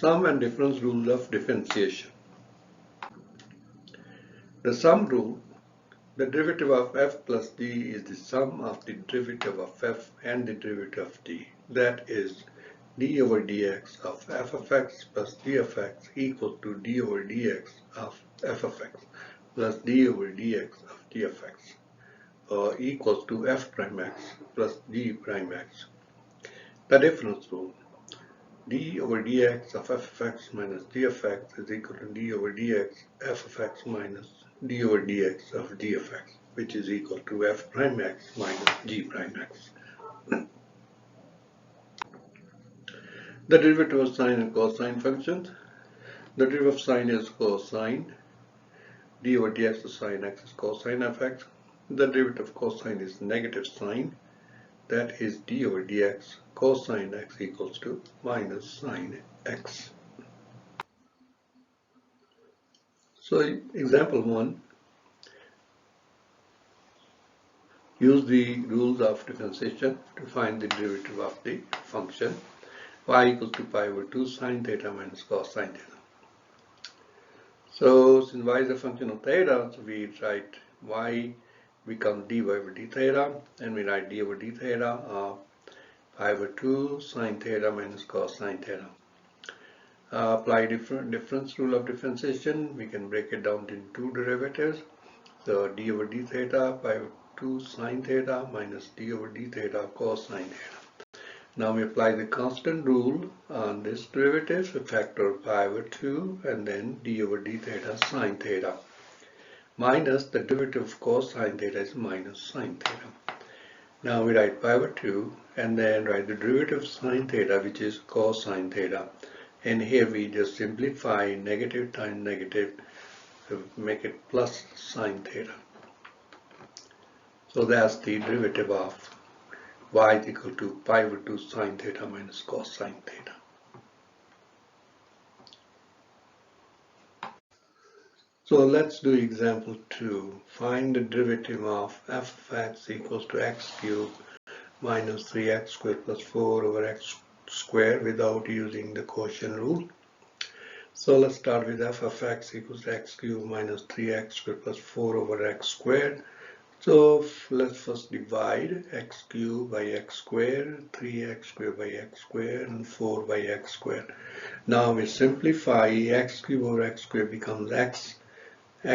Sum and difference rules of differentiation. The sum rule, the derivative of f plus d is the sum of the derivative of f and the derivative of d. That is d over dx of f of x plus d of x equals to d over dx of f of x plus d over dx of d of x equals to f prime x plus d prime x. The difference rule, d over dx of f of x minus d of x is equal to d over dx f of x minus d over dx of d of x, which is equal to f prime x minus g prime x. The derivative of sine and cosine functions. The derivative of sine is cosine. D over dx of sine x is cosine of x. The derivative of cosine is negative sine. That is d over dx cosine x equals to minus sine x. So example 1, use the rules of differentiation to find the derivative of the function y equals to pi over 2 sine theta minus cos sine theta. So since y is a function of theta, so we write y becomes dy over d theta, and we write d over d theta of pi over 2 sine theta minus cos sine theta. Apply difference rule of differentiation. We can break it down into two derivatives. So d over d theta pi over 2 sine theta minus d over d theta cos sine theta. Now we apply the constant rule on this derivative, a factor of pi over 2 and then d over d theta sine theta. Minus the derivative of cos sine theta is minus sine theta. Now we write pi over 2 and then write the derivative of sine theta, which is cos sine theta. And here we just simplify negative times negative to make it plus sine theta. So that's the derivative of y is equal to pi over 2 sine theta minus cos sine theta. So let's do example 2. Find the derivative of f of x equals to x cubed minus 3x squared plus 4 over x squared without using the quotient rule. So let's start with f of x equals to x cubed minus 3x squared plus 4 over x squared. So let's first divide x cubed by x squared, 3x squared by x squared, and 4 by x squared. Now we simplify x cubed over x squared becomes x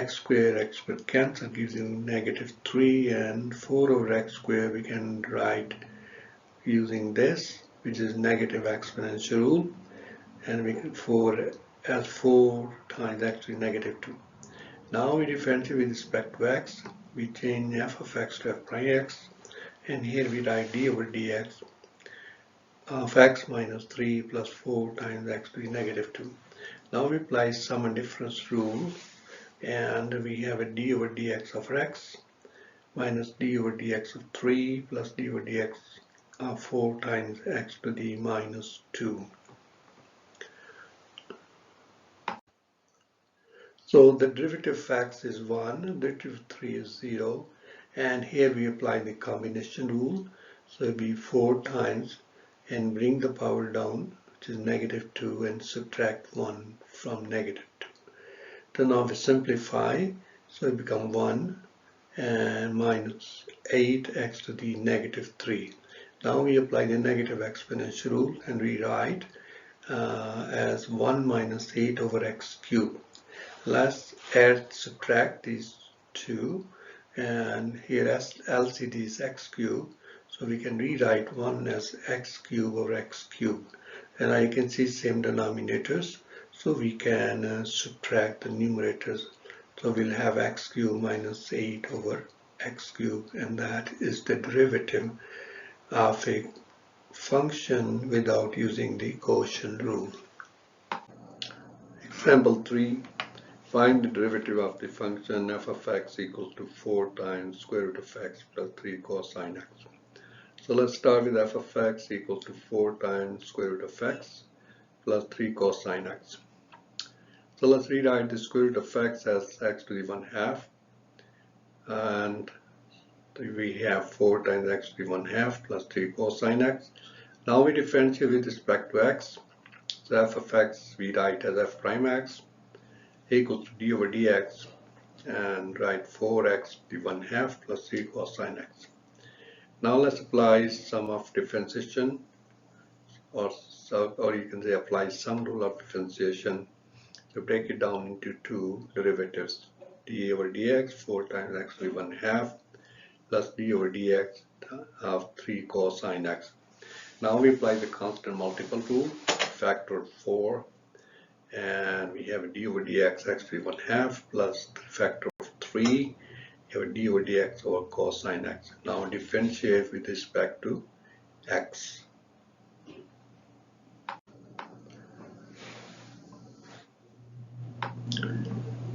squared cancel gives you negative 3, and 4 over x squared we can write using this, which is negative exponential rule, and we can 4 as 4 times actually negative 2. Now we differentiate with respect to x. We change f of x to f prime x, and here we write d over dx of x minus 3 plus 4 times x to the negative 2. Now we apply sum and difference rule, and we have a d over dx of x minus d over dx of 3 plus d over dx of 4 times x to the minus 2. So the derivative of x is 1, the derivative of 3 is 0, and here we apply the combination rule. So it will be 4 times and bring the power down, which is negative 2, and subtract 1 from negative 2. So now we simplify, so it becomes 1 and minus 8x to the negative 3. Now we apply the negative exponential rule and rewrite as 1 minus 8 over x cubed. Let's subtract these two, and here as LCD is x cubed, so we can rewrite 1 as x cubed over x cubed. And I can see same denominators, so we can subtract the numerators. So we'll have x cubed minus 8 over x cubed, and that is the derivative of a function without using the quotient rule. Example 3. Find the derivative of the function f of x equals to 4 times square root of x plus 3 cosine x. So let's start with f of x equals to 4 times square root of x plus 3 cosine x. So let's rewrite the square root of x as x to the 1/2, and we have 4 times x to the 1/2 plus 3 cosine x. Now we differentiate with respect to x. So f of x we write as f prime x equals to d over dx, and write 4x to the 1/2 plus 3 cosine x. Now let's apply sum of differentiation, or you can say apply sum rule of differentiation. So break it down into two derivatives, d over dx 4 times x to the 1/2 plus d over dx of 3 cosine x. Now we apply the constant multiple rule, factor 4, and we have a d over dx x to the 1/2 plus factor of 3, you have a d over dx over cosine x. Now differentiate with respect to x.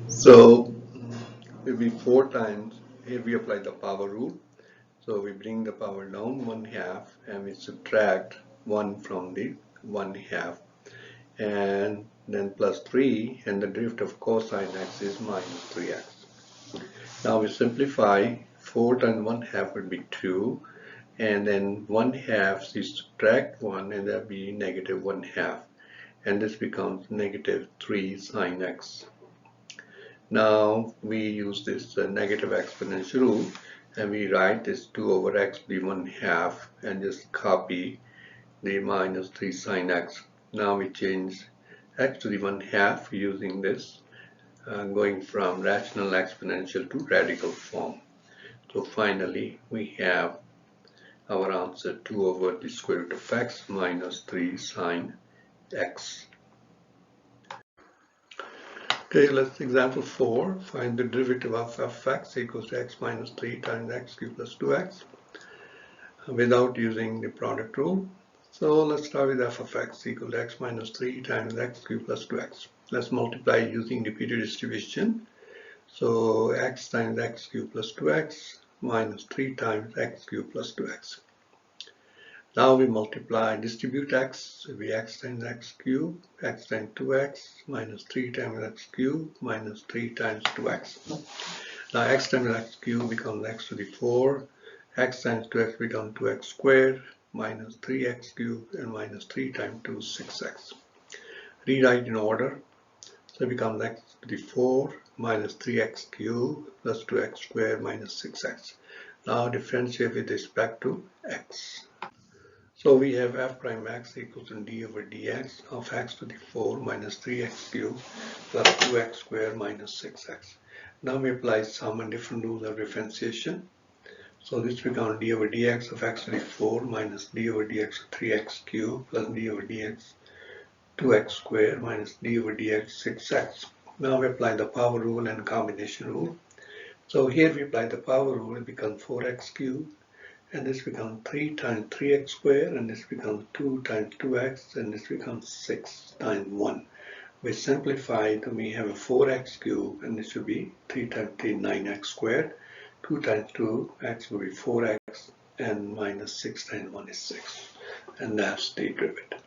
So it will be 4 times, here we apply the power rule. So we bring the power down 1/2 and we subtract 1 from the 1/2, and then plus 3, and the derivative of cosine x is minus 3x. Now we simplify, 4 times 1/2 would be 2, and then 1/2 is subtract 1, and that would be negative 1/2, and this becomes negative 3 sine x. Now we use this negative exponential rule, and we write this 2 over x to the 1/2 and just copy the minus 3 sine x. Now we change x to the 1/2 using this, going from rational exponential to radical form. So finally we have our answer 2 over the square root of x minus 3 sine x. Okay, let's example 4. Find the derivative of f of x equals to x minus 3 times x cubed plus 2x without using the product rule. So let's start with f of x equal to x minus 3 times x cubed plus 2x. Let's multiply using repeated distribution. So x times x cubed plus 2x minus 3 times x cubed plus 2x. Now we multiply, distribute x, so we x times x cubed, x times 2x, minus 3 times x cubed, minus 3 times 2x. Now x times x cubed becomes x to the 4, x times 2x becomes 2x squared, minus 3x cubed, and minus 3 times 2 is 6x. Rewrite in order, so it becomes x to the 4, minus 3x cubed, plus 2x squared, minus 6x. Now differentiate with respect to x. So we have f prime x equals to d over dx of x to the 4 minus 3x cubed plus 2x squared minus 6x. Now we apply some and different rules of differentiation. So this becomes d over dx of x to the 4 minus d over dx of 3x cubed plus d over dx 2x squared minus d over dx 6x. Now we apply the power rule and combination rule. So here we apply the power rule, it becomes 4x cubed, and this becomes 3 times 3x squared, and this becomes 2 times 2x, and this becomes 6 times 1. We simplify it, and we have a 4x cubed, and this should be 3 times 3, 9x squared. 2 times 2x will be 4x, and minus 6 times 1 is 6. And that's the derivative.